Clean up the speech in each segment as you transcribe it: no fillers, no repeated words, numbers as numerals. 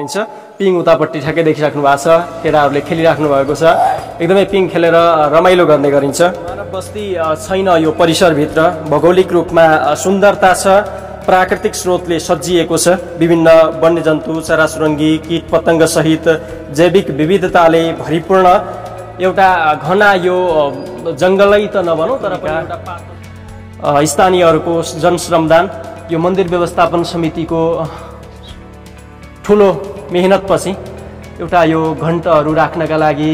गरिन्छ। पिङ उतापट्टि ठ्याक्कै देखिराख्नु भएको छ, केटाहरूले खेलिराख्नु भएको छ। एकदमै पिङ खेलेर रमाइलो गर्ने गरिन्छ। मानव बस्ती छैन यो परिसरभित्र। भौगोलिक रूपमा सुन्दरता छ, प्राकृतिक स्रोतले सजिएको छ। विभिन्न वन्यजन्तु, चराचुरुङ्गी, कीट पतङ्ग सहित जैविक विविधताले भरिपूर्ण एउटा घना यो जङ्गलै त नभनौँ तर पनि एउटा स्थानीयहरूको जनश्रमदान, यो मन्दिर व्यवस्थापन समितिको ठुलो मेहनतपछि एउटा यो घण्टहरू राख्नका लागि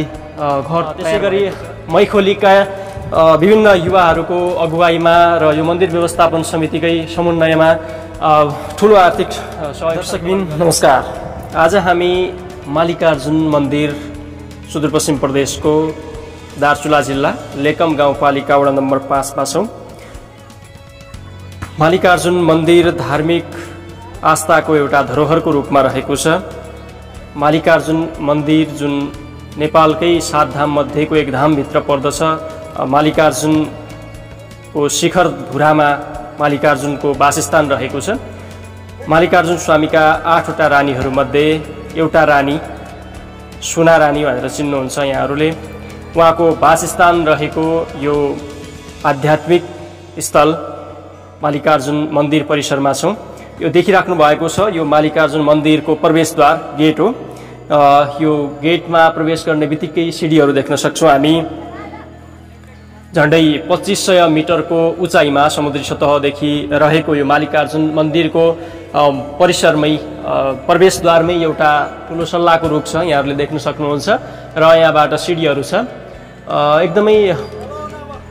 घर, त्यसै गरी मैखोलीका विभिन्न युवाहरूको अगुवाईमा र यो मन्दिर व्यवस्थापन समितिकै समन्वयमा ठुलो आर्थिक सहयोग। दर्शकबिन नमस्कार। आज हामी मल्लिकार्जुन मन्दिर सुदूरपश्चिम प्रदेशको दार्चुला जिल्ला लेकम गाउँपालिका वडा नम्बर 5 मा छौँ। मल्लिकार्जुन मन्दिर धार्मिक आस्थाको एउटा धरोहरको रूपमा रहेको छ। मल्लिकार्जुन मन्दिर जुन नेपालकै 7 धाम मध्येको एक धामभित्र पर्दछ। मल्लिकार्जुनको शिखर धुरामा मल्लिकार्जुनको वासस्थान रहेको छ। मल्लिकार्जुन स्वामीका 8 वटा रानीहरूमध्ये एउटा रानी सुना रानी भनेर चिन्नुहुन्छ यहाँहरूले। उहाँको वासस्थान रहेको यो आध्यात्मिक स्थल मल्लिकार्जुन मन्दिर परिसरमा छौँ। यो देखिराख्नु भएको छ, यो मल्लिकार्जुन मन्दिरको प्रवेशद्वार गेट हो। यो गेटमा प्रवेश गर्ने बित्तिकै सिडीहरू देख्न सक्छौँ हामी। झन्डै 2500 मिटरको उचाइमा समुद्री सतहदेखि रहेको यो मल्लिकार्जुन मन्दिरको परिसरमै प्रवेशद्वारमै एउटा ठुलो सल्लाहको रुख छ, यहाँहरूले देख्न सक्नुहुन्छ। र यहाँबाट सिडीहरू छ। एकदमै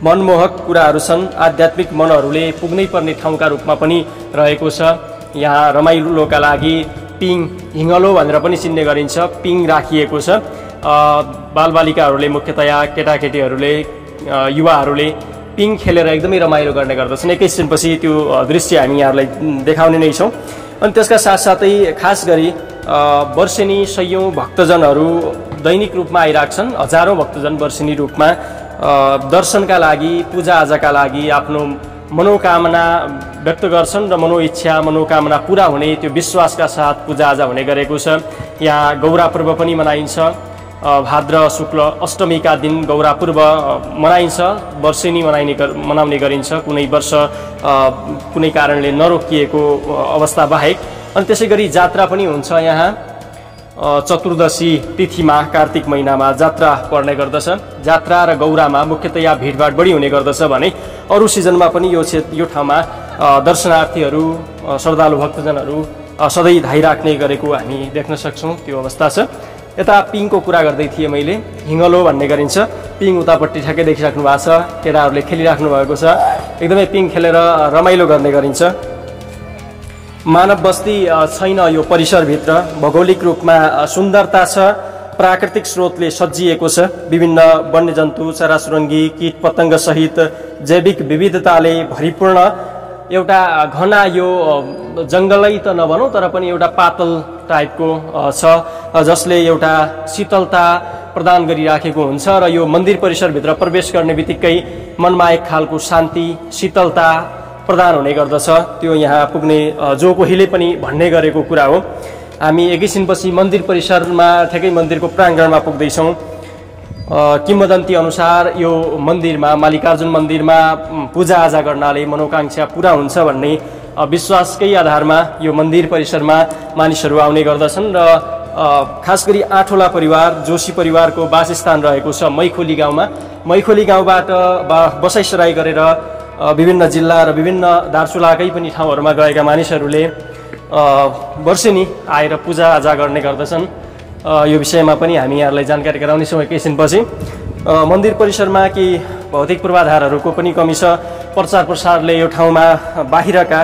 मनमोहक कुराहरू छन्। आध्यात्मिक मनहरूले पुग्नै पर्ने ठाउँका रूपमा पनि रहेको छ। यहाँ रमाइलोका लागि पिङ, हिङ्गलो भनेर पनि चिन्ने गरिन्छ, पिङ राखिएको छ। बालबालिकाहरूले मुख्यतया केटाकेटीहरूले युवाहरूले पिङ खेलेर एकदमै रमाइलो गर्ने गर्दछन्। एकैछिनपछि त्यो दृश्य हामी यहाँहरूलाई देखाउने नै छौँ। अनि त्यसका साथसाथै खास गरी वर्षेनी सयौँ भक्तजनहरू दैनिक रूपमा आइराख्छन्। हजारौँ भक्तजन वर्षेनी रूपमा दर्शनका लागि, पूजाआजाका लागि आफ्नो मनोकामना व्यक्त गर्छन् र मनोइच्छा, मनोकामना पुरा हुने त्यो विश्वासका साथ पूजाआजा हुने गरेको छ। यहाँ गौरा पर्व पनि मनाइन्छ। भाद्र शुक्ल अष्टमीका दिन गौरा पर्व मनाइन्छ। वर्षेनी मनाउने गरिन्छ, कुनै वर्ष कुनै कारणले नरोकिएको अवस्था बाहेक। अनि त्यसै गरी जात्रा पनि हुन्छ यहाँ। चतुर्दशी तिथिमा कार्तिक महिनामा जात्रा पर्ने गर्दछ। जात्रा र गौरामा मुख्यतया भिडभाड बढी हुने गर्दछ भने अरू सिजनमा पनि यो ठाउँमा दर्शनार्थीहरू, श्रद्धालु भक्तजनहरू सधैँ धाइराख्ने गरेको हामी देख्न सक्छौँ। त्यो अवस्था छ। यता पिङको कुरा गर्दै थिएँ मैले, हिङ्गलो भन्ने गरिन्छ। पिङ उतापट्टि ठ्याक्कै देखिराख्नु भएको छ, केटाहरूले खेलिराख्नु भएको छ। एकदमै पिङ खेलेर रमाइलो गर्ने गरिन्छ। मानव बस्ती छैन यो परिसरभित्र। भौगोलिक रूपमा सुन्दरता छ, प्राकृतिक स्रोतले सजिएको छ। विभिन्न वन्यजन्तु, चराचुरुङ्गी, कीट पतङ्ग सहित जैविक विविधताले भरिपूर्ण एउटा घना यो जङ्गलै त नभनौँ तर पनि एउटा पातल टाइपको छ, जसले एउटा शीतलता प्रदान गरिराखेको हुन्छ। र यो मन्दिर परिसरभित्र प्रवेश गर्ने बित्तिकै मनमा एक खालको शान्ति, शीतलता प्रदान हुने गर्दछ। त्यो यहाँ पुग्ने जो कोहीले पनि भन्ने गरेको कुरा हो। हामी एकैछिनपछि मन्दिर परिसरमा ठ्याक्कै मन्दिरको प्राङ्गणमा पुग्दैछौँ। किंवदन्ती अनुसार यो मन्दिरमा, मल्लिकार्जुन मन्दिरमा पूजाआजा गर्नाले मनोकाङ्क्षा पुरा हुन्छ भन्ने विश्वासकै आधारमा यो मन्दिर परिसरमा मानिसहरू आउने गर्दछन्। र खास गरी 8 वटा परिवार, जोशी परिवारको वासस्थान रहेको छ मैखोली गाउँमा। मैखोली गाउँबाट बसाइसराई गरेर विभिन्न जिल्ला र विभिन्न दार्चुलाकै पनि ठाउँहरूमा गएका मानिसहरूले वर्षेनी आएर पूजाआजा गर्ने गर्दछन्। यो विषयमा पनि हामी यहाँहरूलाई जानकारी गराउनेछौँ एकैछिनपछि। मन्दिर परिसरमा केही भौतिक पूर्वाधारहरूको पनि कमी छ। प्रचार प्रसारले यो ठाउँमा बाहिरका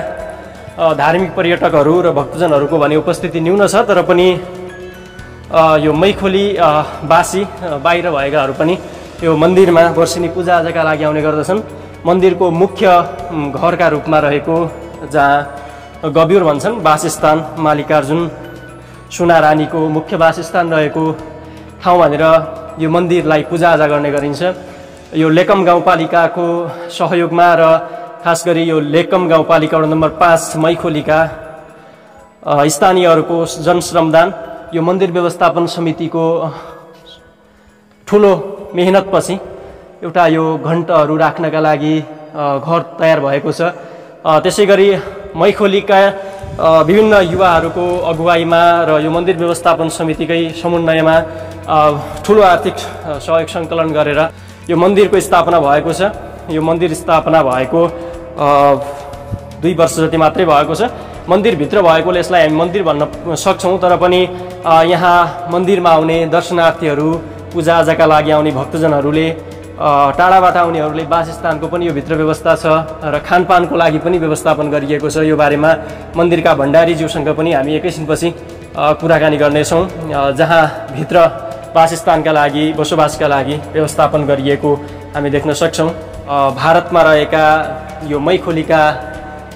धार्मिक पर्यटकहरू र भक्तजनहरूको भने उपस्थिति न्यून छ, तर पनि यो मैखोली वासी बाहिर भएकाहरू पनि यो मन्दिरमा वर्षेनी पूजाआजाका लागि आउने गर्दछन्। मन्दिरको मुख्य घरका रूपमा रहेको, जहाँ गभ्युर भन्छन्, वासस्थान मल्लिकार्जुन सुना रानीको मुख्य वासस्थान रहेको ठाउँ भनेर यो मन्दिरलाई पूजाआजा गर्ने गरिन्छ। यो लेकम गाउँपालिकाको सहयोगमा र खास गरी यो लेकम गाउँपालिका वडा नम्बर 5 मैखोलीका स्थानीयहरूको जनश्रमदान, यो मन्दिर व्यवस्थापन समितिको ठुलो मेहनतपछि एउटा यो घण्टहरू राख्नका लागि घर तयार भएको छ। त्यसै गरी मैखोलीका विभिन्न युवाहरूको अगुवाईमा र यो मन्दिर व्यवस्थापन समितिकै समन्वयमा ठुलो आर्थिक सहयोग सङ्कलन गरेर यो मन्दिरको स्थापना भएको छ। यो मन्दिर स्थापना भएको 2 वर्ष जति मात्रै भएको छ। मन्दिरभित्र भएकोले यसलाई हामी मन्दिर भन्न सक्छौँ, तर पनि यहाँ मन्दिरमा आउने दर्शनार्थीहरू, पूजाआजाका लागि आउने भक्तजनहरूले, टाढाबाट आउनेहरूले वासस्थानको पनि यो भित्र व्यवस्था छ र खानपानको लागि पनि व्यवस्थापन गरिएको छ। यो बारेमा मन्दिरका भण्डारीज्यूसँग पनि हामी एकैछिनपछि कुराकानी गर्नेछौँ, जहाँ भित्र वासस्थानका लागि, बसोबासका लागि व्यवस्थापन गरिएको हामी देख्न सक्छौँ। भारतमा रहेका यो मैखोलीका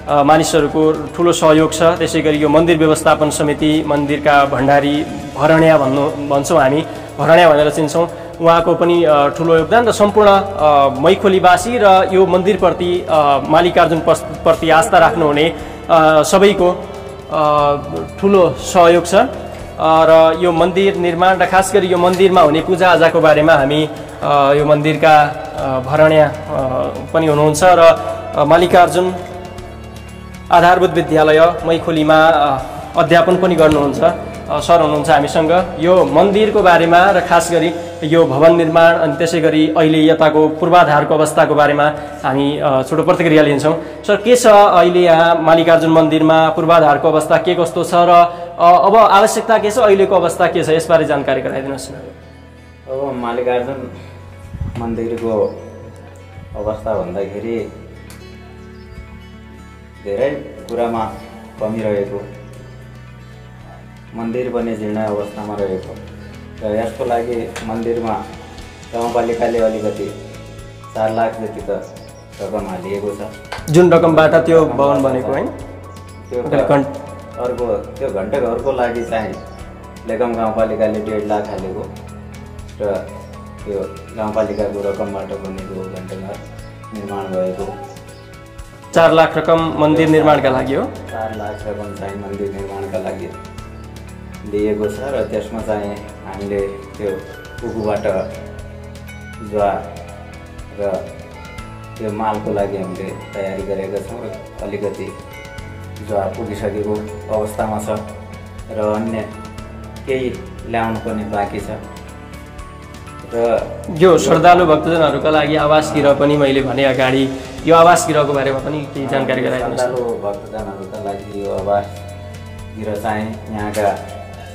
मानिसहरूको ठुलो सहयोग छ। त्यसै गरी यो मन्दिर व्यवस्थापन समिति, मन्दिरका भण्डारी भरणिया भन्छौँ हामी, भरणिया भनेर चिन्छौँ, उहाँको पनि ठुलो योगदान र सम्पूर्ण मैखोलीवासी र यो मन्दिरप्रति मालिकार्जुन प्रति आस्था राख्नुहुने सबैको ठुलो सहयोग छ। र यो मन्दिर निर्माण र खास गरी यो मन्दिरमा हुने पूजाआजाको बारेमा हामी यो मन्दिरका भरणिया पनि हुनुहुन्छ र मालिकार्जुन आधारभूत विद्यालय मैखोलीमा अध्यापन पनि गर्नुहुन्छ, सर हुनुहुन्छ हामीसँग। यो मन्दिरको बारेमा र खास गरी यो भवन निर्माण अनि त्यसै गरी अहिले यताको पूर्वाधारको अवस्थाको बारेमा हामी छोटो प्रतिक्रिया लिन्छौँ। सर, के छ अहिले यहाँ मालिकार्जुन मन्दिरमा पूर्वाधारको अवस्था के कस्तो छ र अब आवश्यकता के छ, अहिलेको अवस्था के छ, यसबारे जानकारी गराइदिनुहोस् न। अब मालिकार्जुन मन्दिरको अवस्था भन्दाखेरि धेरै कुरामा कमी रहेको, मन्दिर पनि जीर्ण अवस्थामा रहेको र यसको लागि मन्दिरमा गाउँपालिकाले अलिकति 4 लाख जति त रकम हालिएको छ। जुन रकमबाट त्यो भवन बनेको होइन, त्यो घन्टाघरको लागि चाहिँ लेगम गाउँपालिकाले 1.5 लाख हालेको र त्यो गाउँपालिकाको रकमबाट बनेको घन्टाघर निर्माण भएको। 4 लाख रकम मन्दिर निर्माणका लागि हो। 4 लाख रकम चाहिँ मन्दिर निर्माणका लागि दिएको छ र त्यसमा चाहिँ हामीले त्यो उखुबाट जुवा र त्यो मालको लागि हामीले तयारी गरेका छौँ र अलिकति जुवा पुगिसकेको अवस्थामा छ र अन्य केही ल्याउनु पनि बाँकी छ। र यो श्रद्धालु भक्तजनहरूका लागि आवास गृह पनि मैले भने अगाडि, यो आवास गृहको बारेमा पनि केही जानकारी गराइदिनुहोस्। श्रद्धालु भक्तजनहरूका लागि यो आवास गृह चाहिँ यहाँका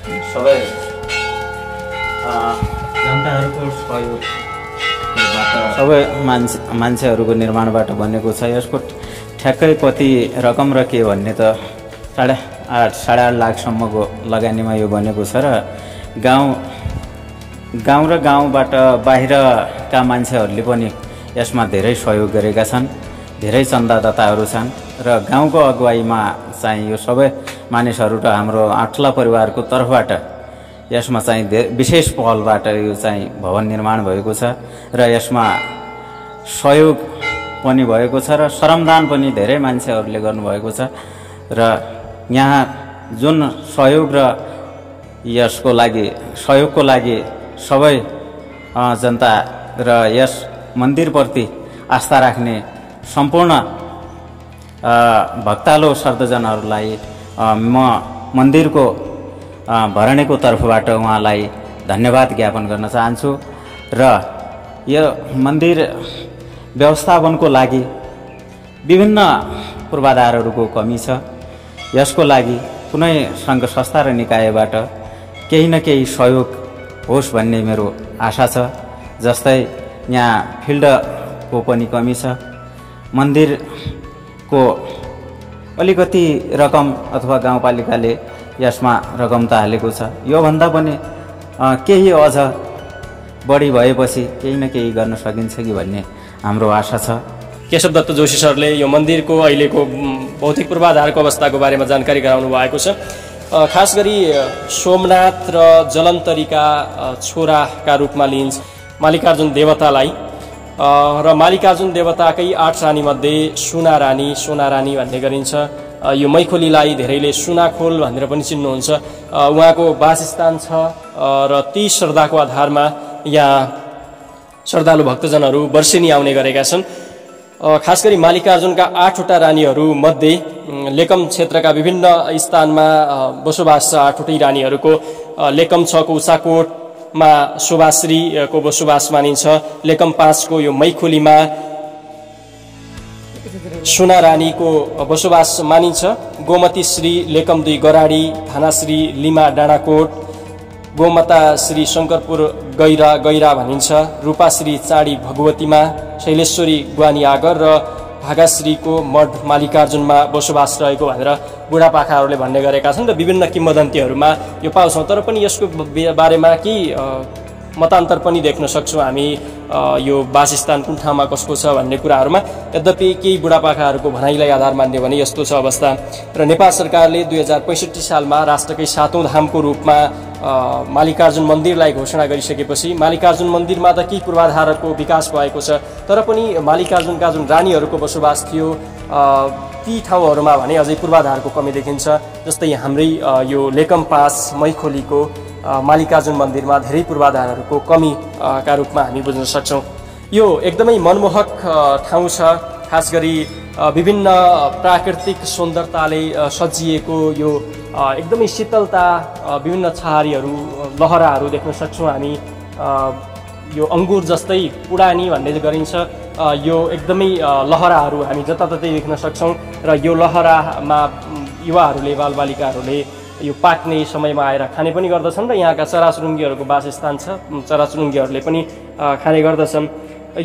सबै जनताहरूको सहयोगबाट सबै मान्छेहरूको निर्माणबाट बनेको छ। यसको ठ्याक्कै कति रकम र के भन्ने त 8.5 लाखसम्मको लगानीमा यो बनेको छ र गाउँ र गाउँबाट बाहिरका मान्छेहरूले पनि यसमा धेरै सहयोग गरेका छन्, धेरै चन्दादाताहरू छन् र गाउँको अगुवाईमा चाहिँ यो सबै मानिसहरू र हाम्रो आठला परिवारको तर्फबाट यसमा चाहिँ विशेष पहलबाट यो चाहिँ भवन निर्माण भएको छ र यसमा सहयोग पनि भएको छ र श्रमदान पनि धेरै मान्छेहरूले गर्नुभएको छ र यहाँ जुन सहयोग र यसको लागि सहयोगको लागि सबै जनता र यस मन्दिरप्रति आस्था राख्ने सम्पूर्ण भक्तालु सर्वजनहरूलाई म मन्दिरको भरणीको तर्फबाट उहाँलाई धन्यवाद ज्ञापन गर्न चाहन्छु र यो मन्दिर व्यवस्थापनको लागि विभिन्न पूर्वाधारहरूको कमी छ। यसको लागि कुनै सङ्घ संस्था र निकायबाट केही न केही सहयोग होस् भन्ने मेरो आशा छ। जस्तै यहाँ फिल्डको पनि कमी छ, मन्दिरको अलिकति रकम अथवा गाउँपालिकाले यसमा रकम त हालेको छ, योभन्दा पनि केही अझ बढी भएपछि केही न केही गर्न सकिन्छ कि भन्ने हाम्रो आशा छ। केशव दत्त जोशी सरले यो मन्दिरको अहिलेको भौतिक पूर्वाधारको अवस्थाको बारेमा जानकारी गराउनु भएको छ। खास गरी सोमनाथ र जलन्तरीका छोराका रूपमा लिइन्छ मालिकार्जुन देवतालाई र मालिकार्जुन देवताकै 8 रानीमध्ये सोना रानी भन्ने गरिन्छ। यो मैखोलीलाई धेरैले सुनाखोल भनेर पनि चिन्नुहुन्छ। उहाँको वासस्थान छ र ती श्रद्धाको आधारमा यहाँ श्रद्धालु भक्तजनहरू वर्षेनी आउने गरेका छन्। खास गरी मल्लिकार्जुनका 8वटा रानीहरू मध्ये लेकम क्षेत्रका विभिन्न स्थानमा बसोबास छ। 8वटै रानीहरूको लेकम 6 को उचाकोटमा शोभाश्रीको बसोबास मानिन्छ। लेकम 5 को यो मैखोलीमा सुना रानीको बसोबास मानिन्छ। गोमती श्री लेकम 2 गराडी, थानाश्री लिमा डाँडाकोट, गोमाता श्री शङ्करपुर गैरा भनिन्छ। रूपाश्री चाँडी भगवतीमा, शैलेश्वरी ग्वानी आगर र भागाश्रीको मठ मल्लिकार्जुनमा बसोबास रहेको भनेर बुढापाकाहरूले भन्ने गरेका छन् र विभिन्न किम्वदन्तीहरूमा यो पाउँछौँ। तर पनि यसको बारेमा केही मतान्तर पनि देख्न सक्छौँ हामी यो वासस्थान कुन ठाउँमा कसको छ भन्ने कुराहरूमा। यद्यपि केही बुढापाकाहरूको भनाइलाई आधार मान्यो भने यस्तो छ अवस्था। र नेपाल सरकारले 2065 सालमा राष्ट्रकै 7औं धामको रूपमा मल्लिकार्जुन मन्दिरलाई घोषणा गरिसकेपछि मल्लिकार्जुन मन्दिरमा त केही पूर्वाधारको विकास भएको छ, तर पनि मल्लिकार्जुनका जुन रानीहरूको बसोबास थियो ती ठाउँहरूमा भने अझै पूर्वाधारको कमी देखिन्छ। जस्तै हाम्रै यो लेकम 5 मैखोलीको मल्लिकार्जुन मन्दिरमा धेरै पूर्वाधारहरूको कमी का रूपमा हामी बुझ्न सक्छौँ। यो एकदमै मनमोहक ठाउँ छ। खास गरी विभिन्न प्राकृतिक सौन्दर्यताले सजिएको यो एकदमै शीतलता, विभिन्न छहारीहरू, लहराहरू देख्न सक्छौँ हामी। यो अङ्गुर जस्तै पुडानी भन्ने गरिन्छ, यो एकदमै लहराहरू हामी जताततै देख्न सक्छौँ। र यो लहरामा युवाहरूले, बालबालिकाहरूले यो पाक्ने समयमा आएर खाने पनि गर्दछन् र यहाँका चराचुरुङ्गीहरूको वासस्थान छ, चराचुरुङ्गीहरूले पनि खाने गर्दछन्।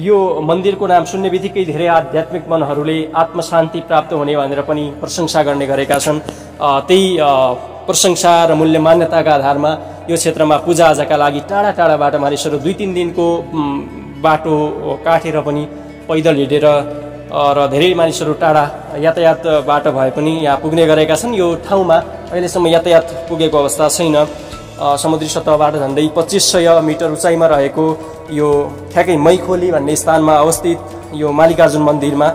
यो मन्दिरको नाम सुन्ने बित्तिकै धेरै आध्यात्मिक मनहरूले आत्मशान्ति प्राप्त हुने भनेर पनि प्रशंसा गर्ने गरेका छन्। त्यही प्रशंसा र मूल्य मान्यताका आधारमा यो क्षेत्रमा पूजाआजाका लागि टाढा टाढाबाट मानिसहरू 2-3 दिनको बाटो काटेर पनि पैदल हिँडेर र धेरै मानिसहरू टाढा यातायातबाट भए पनि यहाँ पुग्ने गरेका छन्। यो ठाउँमा अहिलेसम्म यातायात पुगेको अवस्था छैन। समुद्री सतहबाट झन्डै 2500 मिटर उचाइमा रहेको यो ठ्याक्कै मैखोली भन्ने स्थानमा अवस्थित यो मल्लिकार्जुन मन्दिरमा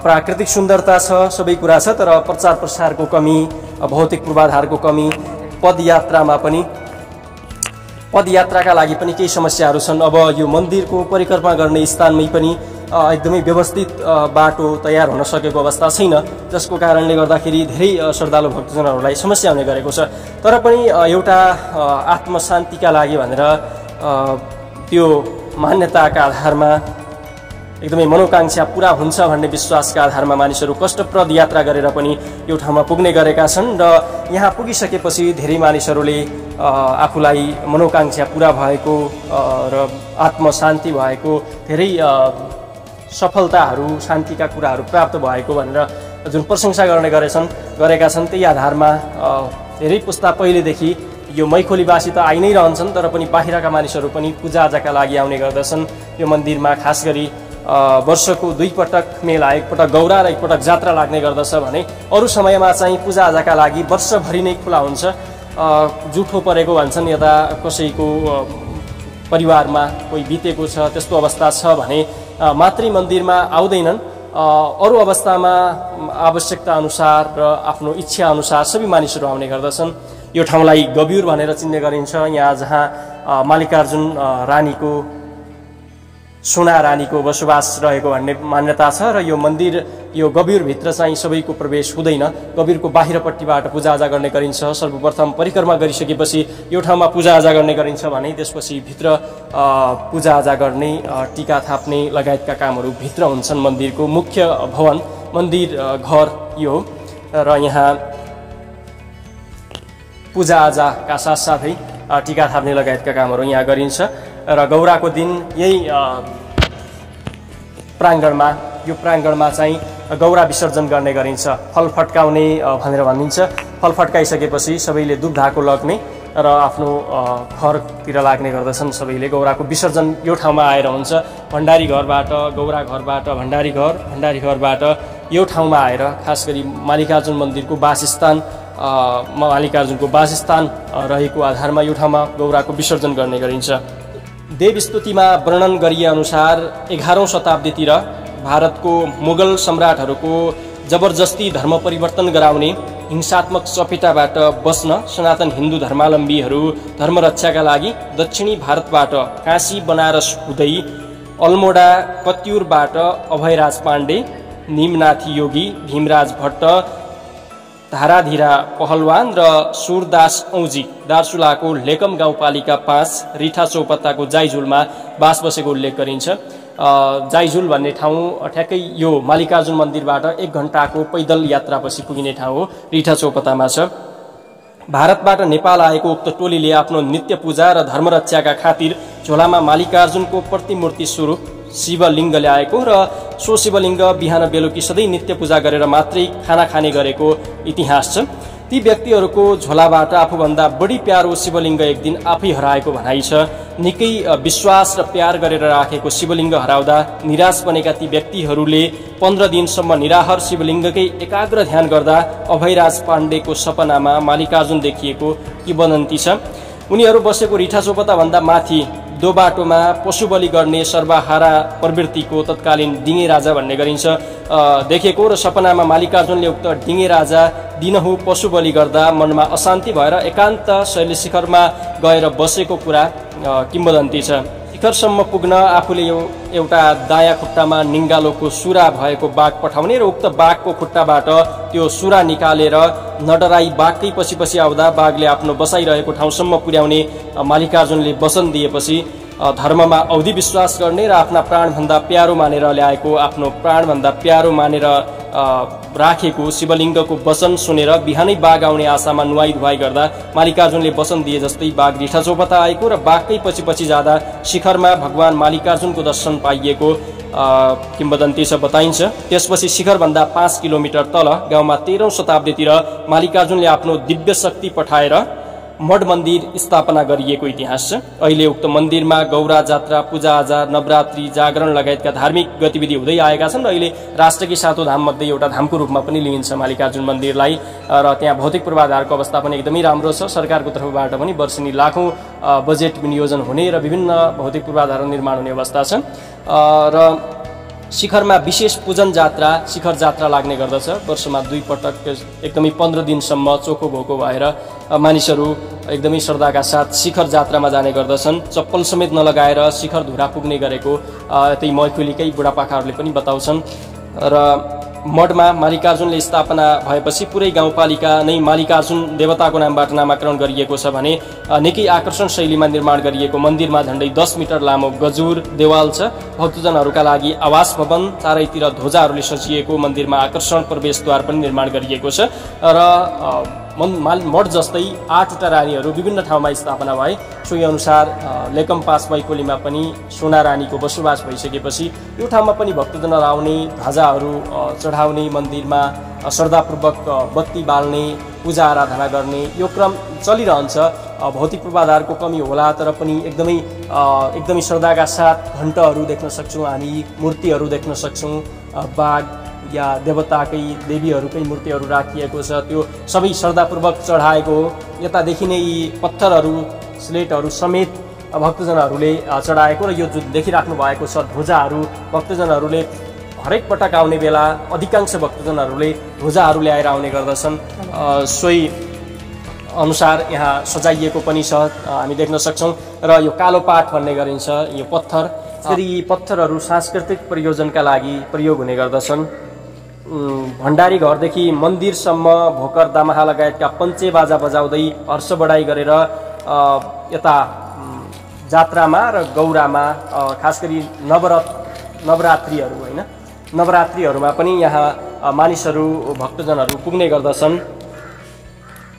प्राकृतिक सुन्दरता छ, सबै कुरा छ, तर प्रचार प्रसारको कमी, भौतिक पूर्वाधारको कमी, पदयात्राका लागि पनि केही समस्याहरू छन्। अब यो मन्दिरको परिक्रमा गर्ने स्थानमै पनि एकदमै व्यवस्थित बाटो तयार हुन सकेको अवस्था छैन, जसको कारणले गर्दाखेरि धेरै श्रद्धालु भक्तजनहरूलाई समस्या हुने गरेको छ। तर पनि एउटा आत्मशान्तिका लागि भनेर त्यो मान्यताका आधारमा एकदमै मनोकांक्षा पूरा हुन्छ भन्ने विश्वासका आधारमा मानिसहरू कष्टप्रद यात्रा गरेर पनि यो ठाउँमा पुग्ने गरेका छन्। र यहाँ पुगिसकेपछि धेरै मानिसहरूले आफूलाई मनोकांक्षा पूरा भएको र आत्मशान्ति भएको, धेरै सफलताहरू, शान्तिका कुराहरू प्राप्त भएको भनेर जुन प्रशंसा गरेका छन् त्यही आधारमा धेरै पुस्ता पहिलेदेखि यो मैखोलीवासी त आइ नै रहन्छन्, तर पनि बाहिरका मानिसहरू पनि पूजाआजाका लागि आउने गर्दछन्। यो मन्दिरमा खास गरी वर्षको 2 पटक मेला, एकपटक गौरा र एकपटक जात्रा लाग्ने गर्दछ भने अरू समयमा चाहिँ पूजाआजाका लागि वर्षभरि नै खुला हुन्छ। जुठो परेको भन्छन्, यता कसैको परिवारमा कोही बितेको छ त्यस्तो अवस्था छ भने मात्रै मन्दिरमा आउँदैनन्। अरू अवस्थामा आवश्यकता अनुसार र आफ्नो इच्छा अनुसार सबै मानिसहरू आउने गर्दछन्। यो ठाउँलाई गब्युर भनेर चिन्ने गरिन्छ, यहाँ जहाँ मल्लिकार्जुन रानीको, सुना रानीको बसोबास रहेको भन्ने मान्यता छ। र यो मन्दिर, यो गब्युरभित्र चाहिँ सबैको प्रवेश हुँदैन, गब्युरको बाहिरपट्टिबाट पूजाआजा गर्ने गरिन्छ। सर्वप्रथम परिक्रमा गरिसकेपछि यो ठाउँमा पूजाआजा गर्ने गरिन्छ भने त्यसपछि भित्र पूजाआजा गर्ने, टीका थाप्ने लगायतका कामहरू भित्र हुन्छन्। मन्दिरको मुख्य भवन, मन्दिर घर यो, र यहाँ पूजाआजाका साथसाथै टीका थाप्ने लगायतका कामहरू यहाँ गरिन्छ। र गौराको दिन यही प्राङ्गणमा चाहिँ गौरा विसर्जन गर्ने गरिन्छ। फल फट्काउने भनेर भनिन्छ। फल फट्काइसकेपछि सबैले दुधधाको लग्ने र आफ्नो घरतिर लाग्ने गर्दछन्। सबैले गौराको विसर्जन यो ठाउँमा आएर हुन्छ। भण्डारी घरबाट, गौरा घरबाट भण्डारी घरबाट यो ठाउँमा आएर खास गरी मल्लिकार्जुन मन्दिरको वासस्थान, मल्लिकार्जुनको वासस्थान रहेको आधारमा यो ठाउँमा गौराको विसर्जन गर्ने गरिन्छ। देवस्तुतिमा वर्णन गरिए अनुसार 11औं शताब्दीतिर भारतको मुगल सम्राटहरूको जबरजस्ती धर्म परिवर्तन गराउने हिंसात्मक चपेटाबाट बस्न सनातन हिन्दू धर्मावलम्बीहरू धर्मरक्षाका लागि दक्षिणी भारतबाट काशी बनारस हुँदै अल्मोडा कत्युरबाट अभयराज पाण्डे, निमनाथी योगी, भीमराज भट्ट, धाराधीरा पहलवान र सुरदास औजी दार्चुलाको लेकम गाउँपालिका 5 रिठा चौपत्ताको जाइजुलमा बास बसेको उल्लेख गरिन्छ। जाइजुल भन्ने ठाउँ ठ्याक्कै यो मल्लिकार्जुन मन्दिरबाट 1 घण्टाको पैदल यात्रापछि पुगिने ठाउँ हो, रिठा चौपत्तामा छ। भारतबाट नेपाल आएको उक्त टोलीले आफ्नो नित्य पूजा र धर्मरक्षाका खातिर झोलामा मल्लिकार्जुनको प्रतिमूर्ति स्वरूप शिवलिङ्ग ल्याएको र सो शिवलिङ्ग बिहान बेलुकी सधैँ नित्य पूजा गरेर मात्रै खाना खाने गरेको इतिहास छ। ती व्यक्तिहरूको झोलाबाट आफूभन्दा बढी प्यारो शिवलिङ्ग एक दिन आफै हराएको भनाइ छ। निकै विश्वास र प्यार गरेर राखेको शिवलिङ्ग हराउँदा निराश बनेका ती व्यक्तिहरूले 15 दिनसम्म निराहार शिवलिङ्गकै एकाग्र ध्यान गर्दा अभयराज पाण्डेको सपनामा मल्लिकार्जुन देखिएको किंवदन्ती छ। उनीहरू बसेको रिठा चौपत्ताभन्दा माथि दो बाटोमा पशु बलि गर्ने सर्वहारा प्रवृत्तिको तत्कालीन डिङे राजा भन्ने गरिन्छ देखेको र सपनामा मल्लिकार्जुनले उक्त डिङे राजा दिनहु पशु बलि गर्दा मनमा अशान्ति भएर एकान्त शैल शिखरमा गएर बसेको कुरा किंवदन्ती छ। शिखरसम्म पुग्न आफूले एउटा दायाँ खुट्टामा निङ्गालोको सुरा भएको बाघ पठाउने र उक्त बाघको खुट्टाबाट त्यो सुरा निकालेर नडराई बाघकै पछि पछि आउँदा बाघले आफ्नो बसाइरहेको ठाउँसम्म पुर्याउने मल्लिकार्जुनले वचन दिएपछि धर्ममा औधी विश्वास गर्ने र आफ्ना प्राणभन्दा प्यारो मानेर ल्याएको आफ्नो प्राणभन्दा प्यारो मानेर राखेको शिवलिङ्गको वचन सुनेर बिहानै बाघ आउने आशामा नुहाई धुवाई गर्दा मल्लिकार्जुनले वचन दिए जस्तै बाघ रिठा चौपत्ता आएको र बाघकै पछि पछि जाँदा शिखरमा भगवान मल्लिकार्जुनको दर्शन पाइएको किंवदन्ती छ बताइन्छ। त्यसपछि शिखरभन्दा 5 किलोमिटर तल गाउँमा 13औं शताब्दीतिर मल्लिकार्जुनले आफ्नो दिव्य शक्ति पठाएर मठ मन्दिर स्थापना गरिएको इतिहास छ। अहिले उक्त मन्दिरमा गौरा जात्रा, पूजाआजा, नवरात्रि, जागरण लगायतका धार्मिक गतिविधि हुँदै आएका छन् र अहिले राष्ट्रकै 7औं धाम मध्ये एउटा धामको रूपमा पनि लिइन्छ मल्लिकार्जुन मन्दिरलाई र त्यहाँ भौतिक पूर्वाधारको अवस्था पनि एकदमै राम्रो छ। सरकारको तर्फबाट पनि वर्षेनी लाखौं बजेट विनियोजन हुने र विभिन्न भौतिक पूर्वाधार निर्माण हुने अवस्था छ र शिखरमा विशेष पूजन जात्रा, शिखर जात्रा लाग्ने गर्दछ। वर्षमा 2 पटक एकदमै 15 दिनसम्म चोखो भोको भएर मानिसहरू एकदमै श्रद्धाका साथ शिखर जात्रामा जाने गर्दछन्। चप्पल समेत नलगाएर शिखर धुरा पुग्ने गरेको त्यही मैखुलीकै बुढापाकाहरूले पनि बताउँछन् र मठमा मल्लिकार्जुनले स्थापना भएपछि पुरै गाउँपालिका नै मल्लिकार्जुन देवताको नामबाट नामाकरण गरिएको छ भने निकै आकर्षण शैलीमा निर्माण गरिएको मन्दिरमा झण्डै 10 मिटर लामो गजुर देवाल छ। भक्तजनहरूका लागि आवास भवन, चारैतिर ध्वजाहरूले सजिएको मन्दिरमा आकर्षण प्रवेशद्वार पनि निर्माण गरिएको छ र मठ जस्तै 8वटा रानीहरू विभिन्न ठाउँमा स्थापना भए। सोही अनुसार लेकम पास मैकोलीमा पनि सोना रानीको बसोबास भइसकेपछि यो ठाउँमा पनि भक्तजनहरू आउने, ध्वजाहरू चढाउने, मन्दिरमा श्रद्धापूर्वक बत्ती बाल्ने, पूजा आराधना गर्ने यो क्रम चलिरहन्छ। भौतिक पूर्वाधारको कमी होला तर पनि एकदमै श्रद्धाका साथ घण्टहरू देख्न सक्छौँ हामी, मूर्तिहरू देख्न सक्छौँ, बाघ या देवताकै देवीहरूकै मूर्तिहरू राखिएको छ। त्यो सबै श्रद्धापूर्वक चढाएको हो। यतादेखि नै यी पत्थरहरू, स्लेटहरू समेत भक्तजनहरूले चढाएको र यो जुन देखिराख्नु भएको छ ध्वजाहरू भक्तजनहरूले हरेक पटक आउने बेला अधिकांश भक्तजनहरूले ध्वजाहरू ल्याएर आउने गर्दछन्। सोही अनुसार यहाँ सजाइएको पनि छ हामी देख्न सक्छौँ र यो कालो पाठ भन्ने गरिन्छ यो पत्थर। फेरि यी पत्थरहरू सांस्कृतिक प्रयोजनका लागि प्रयोग हुने गर्दछन्। भण्डारी घरदेखि मन्दिरसम्म भोकर, दामाहा लगायतका पञ्चे बाजा बजाउँदै हर्ष बढाइ गरेर यता जात्रामा र गौरामा खास गरी नवरात्रिहरू होइन नवरात्रिहरूमा पनि यहाँ मानिसहरू भक्तजनहरू पुग्ने गर्दछन्।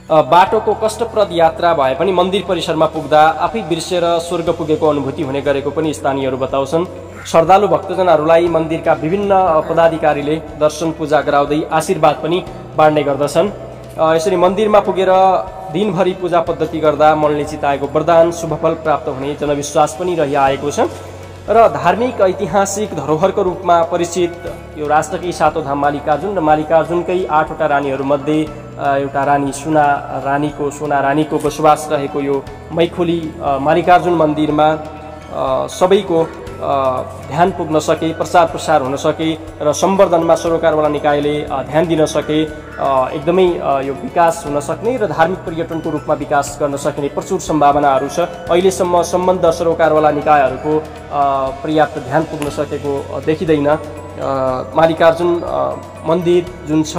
बाटोको कष्टप्रद यात्रा भए पनि मन्दिर परिसरमा पुग्दा आफै बिर्सेर स्वर्ग पुगेको अनुभूति हुने गरेको पनि स्थानीयहरू बताउँछन्। श्रद्धालु भक्तजनहरूलाई मन्दिरका विभिन्न पदाधिकारीले दर्शन पूजा गराउँदै आशीर्वाद पनि बाँड्ने गर्दछन्। यसरी मन्दिरमा पुगेर दिनभरि पूजा पद्धति गर्दा मनले चिताएको वरदान शुभफल प्राप्त हुने जनविश्वास पनि रहिआएको छ र धार्मिक ऐतिहासिक धरोहरको रूपमा परिचित यो राष्ट्रकै 7औं धाम मल्लिकार्जुन र मल्लिकार्जुनकै 8वटा रानीहरूमध्ये एउटा रानी सोना रानीको बसोबास रहेको यो मैखुली मल्लिकार्जुन मन्दिरमा सबैको ध्यान पुग्न सके, प्रचार प्रसार हुन सके र सम्वर्धनमा सरोकारवाला निकायले ध्यान दिन सके एकदमै यो विकास हुन सक्ने र धार्मिक पर्यटनको रूपमा विकास गर्न सक्ने प्रचुर सम्भावनाहरू छ। अहिलेसम्म सम्बन्ध सरोकारवाला निकायहरूको पर्याप्त ध्यान पुग्न सकेको देखिँदैन। मल्लिकार्जुन मन्दिर जुन छ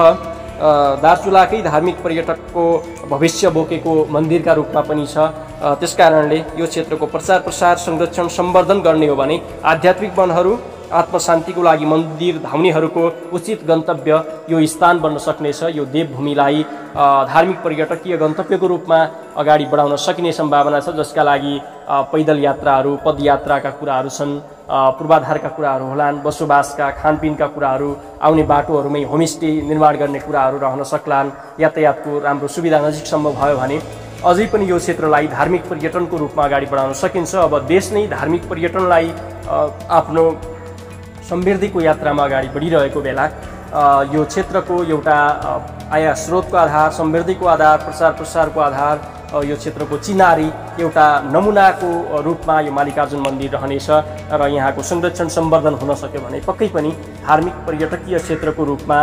दार्चुलाकै धार्मिक पर्यटकको भविष्य बोकेको मन्दिरका रूपमा पनि छ। त्यसकारणले यो क्षेत्रको प्रचार प्रसार, संरक्षण, सम्वर्धन गर्ने हो भने आध्यात्मिक वनहरू, आत्मशान्तिको लागि मन्दिर धाउनेहरूको उचित गन्तव्य यो स्थान बन्न सक्नेछ। यो देवभूमिलाई धार्मिक पर्यटकीय गन्तव्यको रूपमा अगाडि बढाउन सकिने सम्भावना छ, जसका लागि पैदल यात्राहरू, पदयात्राका कुराहरू छन्, पूर्वाधारका कुराहरू होलान्, बसोबासका खानपिनका कुराहरू, आउने बाटोहरूमै होमस्टे निर्माण गर्ने कुराहरू रहन सक्लान्। यातायातको राम्रो सुविधा नजिकसम्म भयो भने अझै पनि यो क्षेत्रलाई धार्मिक पर्यटनको रूपमा अगाडि बढाउन सकिन्छ। अब देश नै धार्मिक पर्यटनलाई आफ्नो समृद्धिको यात्रामा अगाडि बढिरहेको बेला यो क्षेत्रको एउटा आय स्रोतको आधार, समृद्धिको आधार, प्रचार प्रसारको आधार, यो क्षेत्रको चिनारी एउटा नमुनाको रूपमा यो मल्लिकार्जुन मन्दिर रहनेछ र यहाँको संरक्षण सम्वर्धन हुन सक्यो भने पक्कै पनि धार्मिक पर्यटकीय क्षेत्रको रूपमा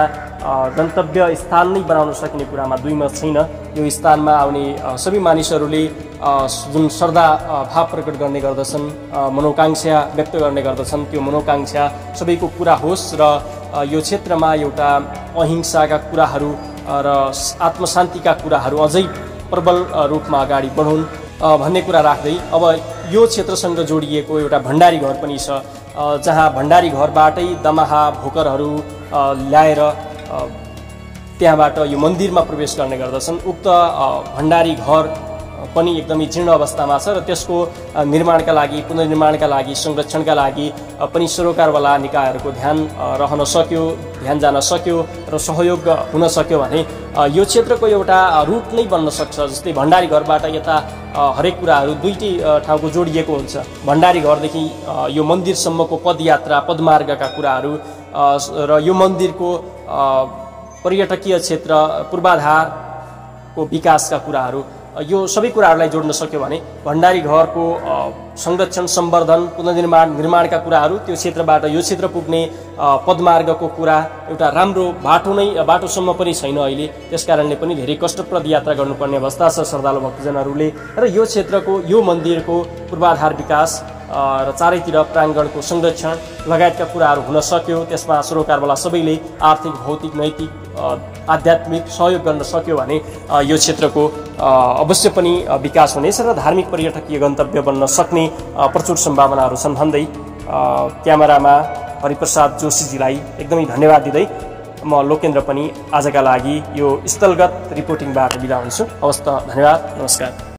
गन्तव्य स्थान नै बनाउन सकिने कुरामा दुई मत छैन। यो स्थानमा आउने सबै मानिसहरूले जुन श्रद्धा भाव प्रकट गर्ने गर्दछन्, मनोकांक्षा व्यक्त गर्ने गर्दछन्, त्यो मनोकांक्षा सबैको पुरा होस् र यो क्षेत्रमा एउटा अहिंसाका कुराहरू र आत्मशान्तिका कुराहरू अझै प्रबल रूपमा अगाडि बढुन् भन्ने कुरा राख्दै अब यो क्षेत्रसँग जोडिएको एउटा भण्डारी घर पनि छ, जहाँ भण्डारी घरबाटै दमाहा भोकरहरू ल्याएर त्यहाँबाट यो मन्दिरमा प्रवेश गर्ने गर्दछन्। उक्त भण्डारी घर पनि एकदमै जीर्ण अवस्थामा छ र त्यसको निर्माणका लागि, पुनर्निर्माणका लागि, संरक्षणका लागि पनि सरोकारवाला निकायहरूको ध्यान रहन सक्यो, ध्यान जान सक्यो र सहयोग हुन सक्यो भने यो क्षेत्रको एउटा रुट नै बन्न सक्छ। जस्तै भण्डारी घरबाट यता हरेक कुराहरू दुईटै ठाउँको जोडिएको हुन्छ। भण्डारी घरदेखि यो मन्दिरसम्मको पदयात्रा, पदमार्गका कुराहरू र यो मन्दिरको पर्यटकीय क्षेत्र, पूर्वाधारको विकासका कुराहरू, यो सबै कुराहरूलाई जोड्न सक्यो भने भण्डारी घरको संरक्षण, सम्वर्धन, पुनर्निर्माण, निर्माणका कुराहरू, त्यो क्षेत्रबाट यो क्षेत्र पुग्ने पदमार्गको कुरा, एउटा राम्रो बाटोसम्म पनि छैन अहिले। त्यसकारणले पनि धेरै कष्टप्रद यात्रा गर्नुपर्ने अवस्था छ श्रद्धालु भक्तजनहरूले। र यो क्षेत्रको, यो मन्दिरको पूर्वाधार विकास र चारैतिर प्राङ्गणको संरक्षण लगायतका कुराहरू हुन सक्यो। त्यसमा सरोकारवाला सबैले आर्थिक, भौतिक, नैतिक, आध्यात्मिक सहयोग गर्न सक्यो भने यो क्षेत्रको अवश्य पनि विकास हुनेछ र धार्मिक पर्यटकीय गन्तव्य बन्न सक्ने प्रचुर सम्भावनाहरू छन् भन्दै क्यामेरामा हरिप्रसाद जोशीजीलाई एकदमै धन्यवाद दिँदै म लोकेन्द्र पनि आजका लागि यो स्थलगत रिपोर्टिङबाट बिदा हुन्छु। हवस् त, धन्यवाद, नमस्कार।